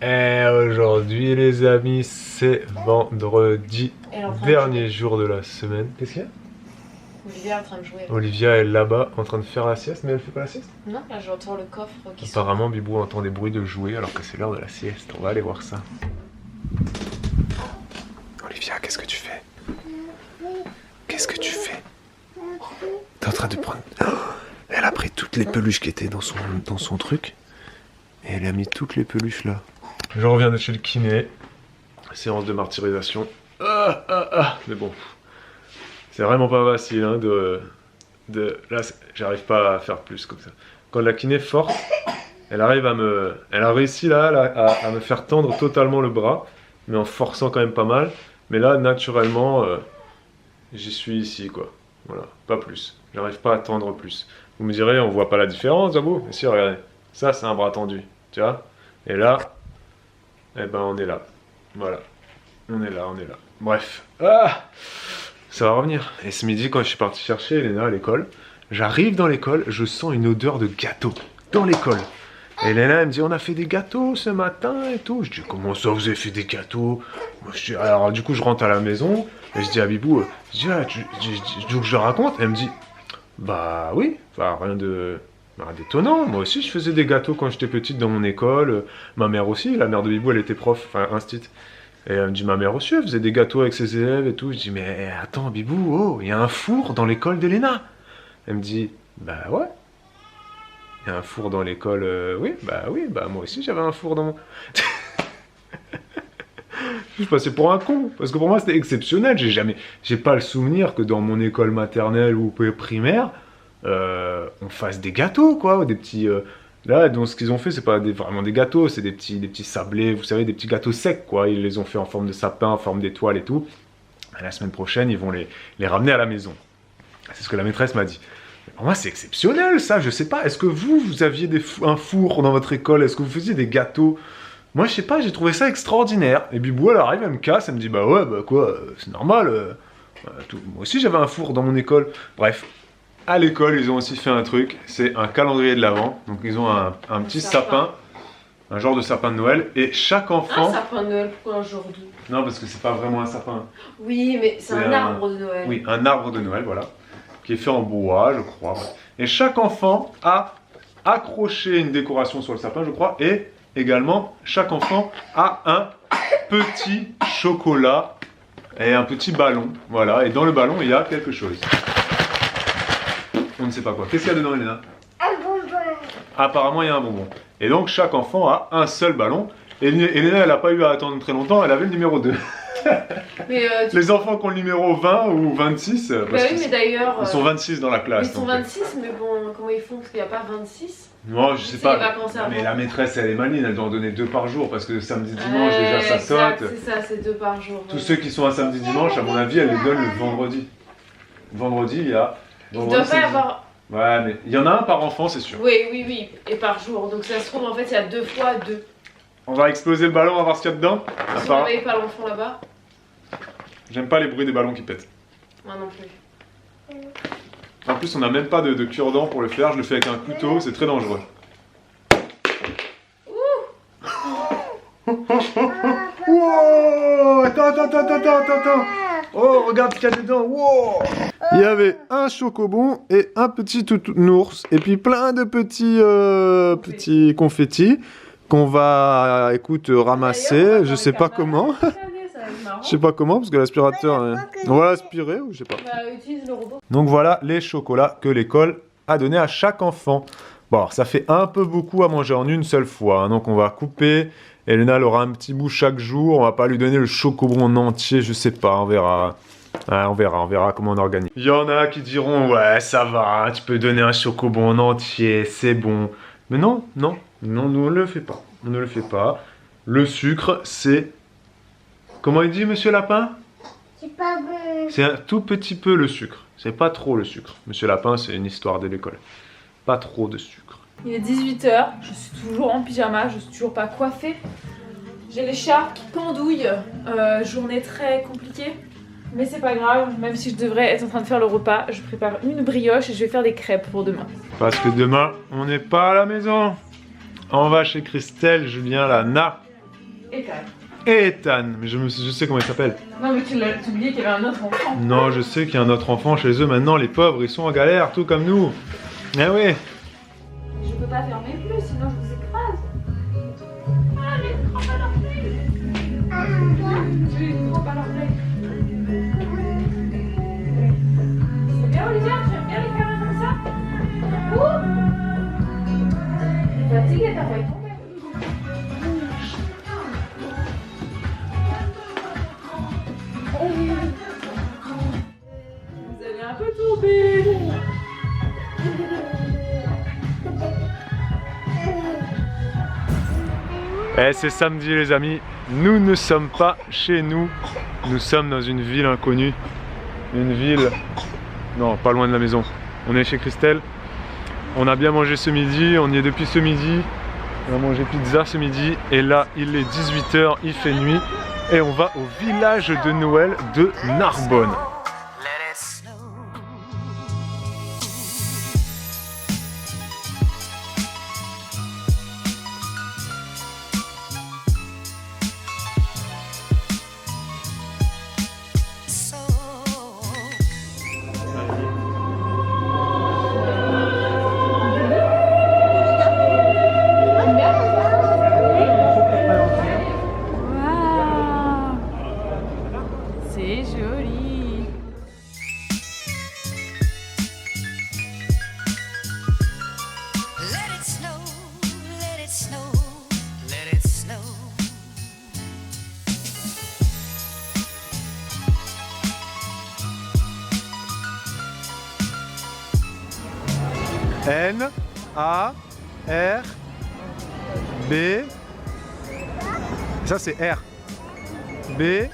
Et aujourd'hui les amis, c'est vendredi, dernier jour de la semaine. Qu'est-ce qu'il y a? Olivia est en train de jouer. Olivia est là-bas en train de faire la sieste, mais elle fait pas la sieste? Non, là j'entends le coffre qui Apparemment Bibou entend des bruits de jouets alors que c'est l'heure de la sieste. On va aller voir ça. Olivia, qu'est-ce que tu fais? Qu'est-ce que tu fais? T'es en train de prendre... Oh, elle a pris toutes les peluches qui étaient dans son truc. Et elle a mis toutes les peluches là. Je reviens de chez le kiné. Séance de martyrisation. Mais bon. C'est vraiment pas facile hein, Là, j'arrive pas à faire plus comme ça. Quand la kiné est forte, elle arrive à me... Elle a réussi là à me faire tendre totalement le bras. Mais en forçant quand même pas mal. Mais là, naturellement, j'y suis ici quoi. Voilà, pas plus. J'arrive pas à tendre plus. Vous me direz, on voit pas la différence, Zabou? Mais si, regardez. Ça, c'est un bras tendu. Tu vois? Et là, eh ben, on est là. Voilà. On est là. Bref. Ça va revenir. Et ce midi, quand je suis parti chercher Elena à l'école, j'arrive dans l'école, je sens une odeur de gâteau. Dans l'école. Et Elena, elle me dit, on a fait des gâteaux ce matin et tout. Je dis, comment ça, vous avez fait des gâteaux? Moi, je dis, alors, du coup, je rentre à la maison. Et je dis à Bibou, je dis, tu veux que je raconte? Elle me dit, bah oui, enfin, rien d'étonnant. Moi aussi, je faisais des gâteaux quand j'étais petite dans mon école. Ma mère aussi, la mère de Bibou, elle était prof, enfin, instit. Et elle me dit, ma mère aussi, elle faisait des gâteaux avec ses élèves et tout. Je dis, mais attends, Bibou, oh, il y a un four dans l'école d'Elena. Elle me dit, bah ouais. Il y a un four dans l'école, oui, bah moi aussi, j'avais un four dans mon... Je passais pour un con, parce que pour moi c'était exceptionnel. J'ai pas le souvenir que dans mon école maternelle ou primaire, on fasse des gâteaux, quoi, des petits. Là, donc ce qu'ils ont fait, c'est pas vraiment des gâteaux, c'est des petits sablés, vous savez, des petits gâteaux secs, quoi. Ils les ont fait en forme de sapin, en forme d'étoile et tout. Et la semaine prochaine, ils vont les ramener à la maison. C'est ce que la maîtresse m'a dit. Mais pour moi, c'est exceptionnel, ça. Je sais pas. Est-ce que vous aviez un four dans votre école? Est-ce que vous faisiez des gâteaux? Moi, je sais pas, j'ai trouvé ça extraordinaire. Et Bibou, elle arrive, elle me casse, elle me dit, bah ouais, bah quoi, c'est normal. Moi aussi, j'avais un four dans mon école. Bref, à l'école, ils ont aussi fait un truc, c'est un calendrier de l'Avent. Donc, ils ont un petit sapin, un genre de sapin de Noël. Et chaque enfant... Un sapin de Noël, pourquoi aujourd'hui? Non, parce que c'est pas vraiment un sapin. Oui, mais c'est un arbre de Noël. Oui, un arbre de Noël, voilà. Qui est fait en bois, je crois. Et chaque enfant a accroché une décoration sur le sapin, je crois, et... Également, chaque enfant a un petit chocolat et un petit ballon. Voilà, et dans le ballon, il y a quelque chose. On ne sait pas quoi. Qu'est-ce qu'il y a dedans, Elena? Un bonbon. Apparemment, il y a un bonbon. Et donc, chaque enfant a un seul ballon. Et Elena, elle n'a pas eu à attendre très longtemps, elle avait le numéro 2. Mais Les enfants qui ont le numéro 20 ou 26, bah oui, mais d'ailleurs... Ils sont 26 dans la classe. Ils sont 26, mais bon, comment ils font? Parce qu'il n'y a pas 26. Non, je sais pas. Mais la maîtresse, elle est maligne, elle doit en donner 2 par jour parce que samedi, dimanche, déjà ça saute. C'est ça, c'est 2 par jour. Tous ceux qui sont un samedi, dimanche, à mon avis, elle les donne le vendredi. Vendredi, il y a. Il ne doit pas y avoir. Ouais, mais il y en a un par enfant, c'est sûr. Oui, et par jour. Donc ça se trouve, en fait, il y a 2 fois 2. On va exploser le ballon, on va voir ce qu'il y a dedans. Si on n'avait pas l'enfant là-bas. J'aime pas les bruits des ballons qui pètent. Moi non plus. En plus, on n'a même pas de cure-dent pour le faire, je le fais avec un couteau, c'est très dangereux. Wow! Attends. Oh, regarde ce qu'il y a dedans. Wow! Il y avait un chocobon et un petit nounours, et puis plein de petits confettis qu'on va, ramasser, je sais pas comment. Je sais pas comment, parce que l'aspirateur... On va l'aspirer ou je sais pas. Utilise le robot. Donc voilà les chocolats que l'école a donné à chaque enfant. Bon, alors ça fait un peu beaucoup à manger en une seule fois. Hein, donc on va couper. Elena elle aura un petit bout chaque jour. On va pas lui donner le chocobon en entier, je sais pas. On verra. Ouais, on verra comment on organise. Il y en a qui diront, ouais, ça va, tu peux donner un chocobon en entier, c'est bon. Mais non, nous on ne le fait pas. On ne le fait pas. Le sucre, c'est... Comment il dit, monsieur Lapin? C'est pas bon. C'est un tout petit peu le sucre. C'est pas trop le sucre. Monsieur Lapin, c'est une histoire de l'école. Pas trop de sucre. Il est 18 h, je suis toujours en pyjama, je suis toujours pas coiffée. J'ai l'écharpe qui pendouille, journée très compliquée. Mais c'est pas grave, même si je devrais être en train de faire le repas, je prépare une brioche et je vais faire des crêpes pour demain. Parce que demain, on n'est pas à la maison. On va chez Christelle, Julien, Lana. Ethan. Ethan, mais je sais comment il s'appelle. Non, mais tu oublié qu'il y avait un autre enfant. Non, je sais qu'il y a un autre enfant chez eux maintenant, les pauvres, ils sont en galère, tout comme nous. Ah ouais. Je peux pas fermer plus, sinon je vous écrase. Ah, mais trop à l'orteil. J'ai trop à l'orteil. C'est bien, Olivia, tu aimes bien les câlins comme ça? Ouh. T'es fatiguée, t'as failli tomber. Vous allez un peu tomber. Eh, c'est samedi les amis, nous ne sommes pas chez nous, nous sommes dans une ville inconnue, une ville, non pas loin de la maison, on est chez Christelle, on a bien mangé ce midi, on y est depuis ce midi, on a mangé pizza ce midi et là il est 18 h, il fait nuit et on va au village de Noël de Narbonne. C'est joli. Let it snow, let it snow, let it snow. N-A-R-B. Ça c'est R. B-O-N-N-E.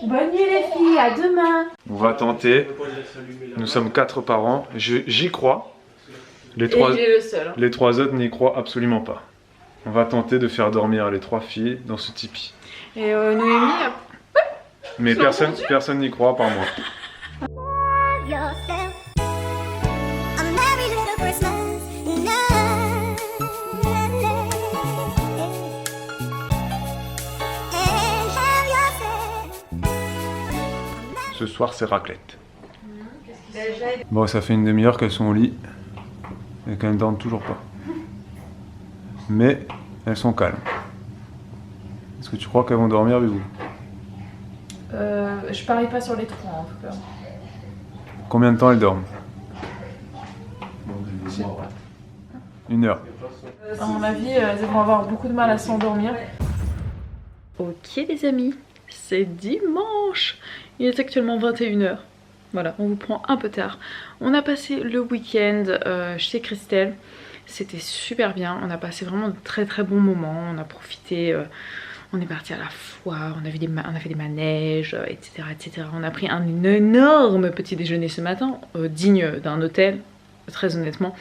Bonne nuit les filles, à demain. On va tenter. Nous sommes 4 parents. J'y crois. Les Et 3 il est le seul. les 3 autres n'y croient absolument pas. On va tenter de faire dormir les 3 filles dans ce tipi. Et Noémie, Mais Ils personne n'y croit par moi. Yourself a merry little Christmas night. And have yourself. Ce soir c'est raclette. Bon, ça fait une demi-heure qu'elles sont au lit et qu'elles ne dorment toujours pas. Mais elles sont calmes. Est-ce que tu crois qu'elles vont dormir, Bibou? je parie pas sur les 3 en tout cas. Combien de temps elles dorment? 1 heure. À mon avis, elles vont avoir beaucoup de mal à s'endormir. Ok les amis, c'est dimanche. Il est actuellement 21 h. Voilà, on vous prend un peu tard. On a passé le week-end chez Christelle. C'était super bien. On a passé vraiment de très très bons moments. On a profité, on est parti à la foire, on a fait des manèges, etc., etc. On a pris un énorme petit déjeuner ce matin, digne d'un hôtel, très honnêtement.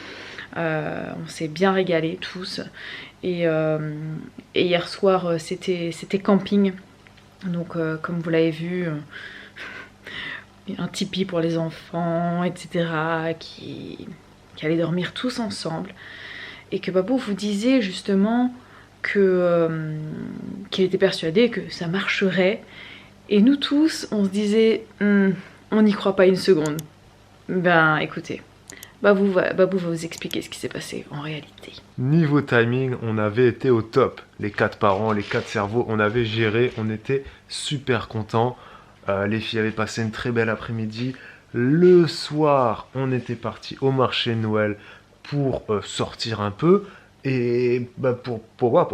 On s'est bien régalé tous. Et hier soir, c'était camping. Donc comme vous l'avez vu, un tipi pour les enfants, etc. qui allaient dormir tous ensemble. Et que Babou vous disait justement qu'il était persuadé que ça marcherait. Et nous tous, on se disait, on n'y croit pas une seconde. Ben écoutez, Babou va vous expliquer ce qui s'est passé en réalité. Niveau timing, on avait été au top. Les 4 parents, les 4 cerveaux, on avait géré, on était super contents. Les filles avaient passé une très belle après-midi. Le soir, on était parti au marché de Noël pour sortir un peu et pour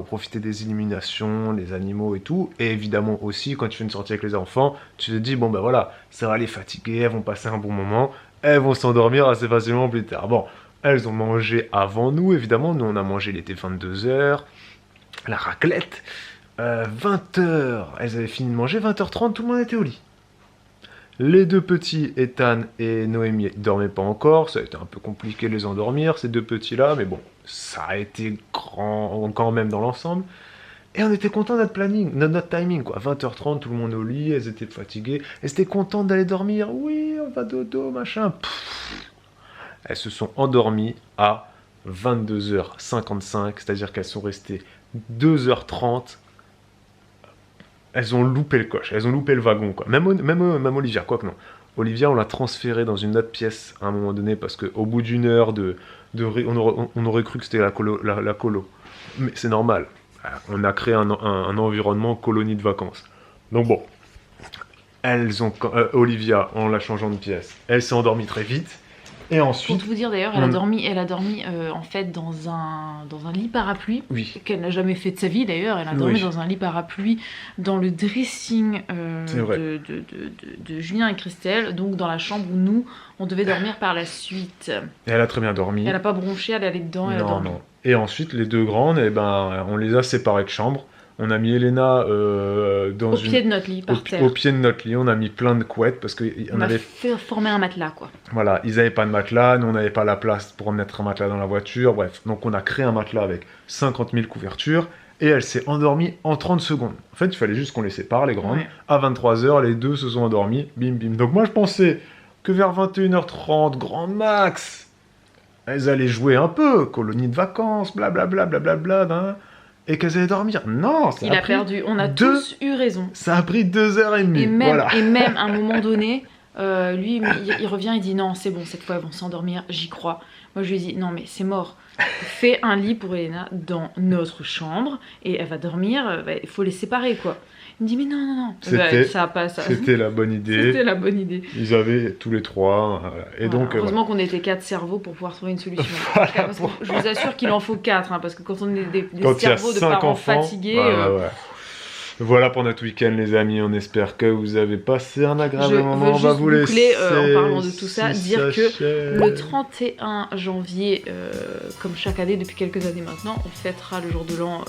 profiter des illuminations, les animaux et tout. Et évidemment aussi, quand tu fais une sortie avec les enfants, tu te dis, bon ben voilà, ça va les fatiguer, elles vont passer un bon moment, elles vont s'endormir assez facilement plus tard. Bon, elles ont mangé avant nous, évidemment. Nous, on a mangé, il était 22 h, la raclette. 20 h, elles avaient fini de manger, 20 h 30, tout le monde était au lit. Les 2 petits, Ethan et Noémie, ne dormaient pas encore. Ça a été un peu compliqué de les endormir, ces 2 petits-là. Mais bon, ça a été grand quand même dans l'ensemble. Et on était content de notre planning, de notre timing, quoi. 20h30, tout le monde au lit, elles étaient fatiguées. Elles étaient contentes d'aller dormir. Oui, on va dodo, machin. Elles se sont endormies à 22h55, c'est-à-dire qu'elles sont restées 2h30. Elles ont loupé le coche, elles ont loupé le wagon, quoi. Même Olivia, quoi que non. Olivia, on l'a transférée dans une autre pièce à un moment donné, parce qu'au bout d'une heure on aurait cru que c'était la colo. Mais c'est normal. On a créé un environnement colonie de vacances. Donc bon, Olivia, en la changeant de pièce, elle s'est endormie très vite. Et Pour ensuite... tout vous dire d'ailleurs, elle a dormi en fait dans un lit parapluie, Oui. qu'elle n'a jamais fait de sa vie d'ailleurs. Elle a dormi Oui. dans un lit parapluie dans le dressing C'est vrai. de Julien et Christelle, donc dans la chambre où nous, on devait dormir par la suite. Et elle a très bien dormi. Elle n'a pas bronché, elle est allée dedans, elle a Non, dormi. non. Et ensuite, les deux grandes, eh ben, on les a séparées de chambre. On a mis Elena dans Au pied de notre lit, par terre. au pied de notre lit. On a mis plein de couettes parce qu'on On a avait... fait former un matelas, quoi. Voilà, ils n'avaient pas de matelas, nous on n'avait pas la place pour mettre un matelas dans la voiture, bref. Donc on a créé un matelas avec 50 000 couvertures et elle s'est endormie en 30 secondes. En fait, il fallait juste qu'on les sépare, les grandes. Ouais. À 23h, les deux se sont endormies, bim bim. Donc moi je pensais que vers 21h30, grand max, elles allaient jouer un peu, colonie de vacances, blablabla, blablabla, et qu'elles allaient dormir. Non, ça Il a perdu, on a deux- tous eu raison. Ça a pris 2h30. Et même, Voilà. et même à un moment donné, lui, il revient, il dit non, c'est bon, cette fois elles vont s'endormir, j'y crois. Moi je lui dis non, mais c'est mort. Fais un lit pour Elena dans notre chambre et elle va dormir, il faut les séparer, quoi. Il me dit mais non, non, non. C'était- Ça a pas, ça. C'était la bonne idée. C'était la bonne idée. Ils avaient tous les trois. Voilà. Et Voilà. donc, Heureusement qu'on était 4 cerveaux pour pouvoir trouver une solution. Voilà, Parce que je vous assure qu'il en faut 4, parce que quand on est des quand il y a cerveaux de 5 parents enfants, fatigués, ouais. Voilà pour notre week-end, les amis. On espère que vous avez passé un je agréable moment. veux On va juste vous boucler, laisser. en parlant de tout ça, si dire que achève. le 31 janvier, comme chaque année depuis quelques années maintenant, on fêtera le jour de l'an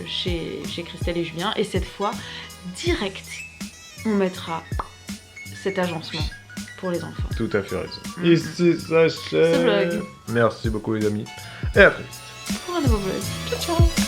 chez Christelle et Julien. Et cette fois, direct, on mettra cet agencement pour les enfants. Tout à fait raison. Mhm. Ici s'achève. Ce vlog. Merci beaucoup, les amis. Et à très vite. Pour un nouveau vlog. Ciao, ciao.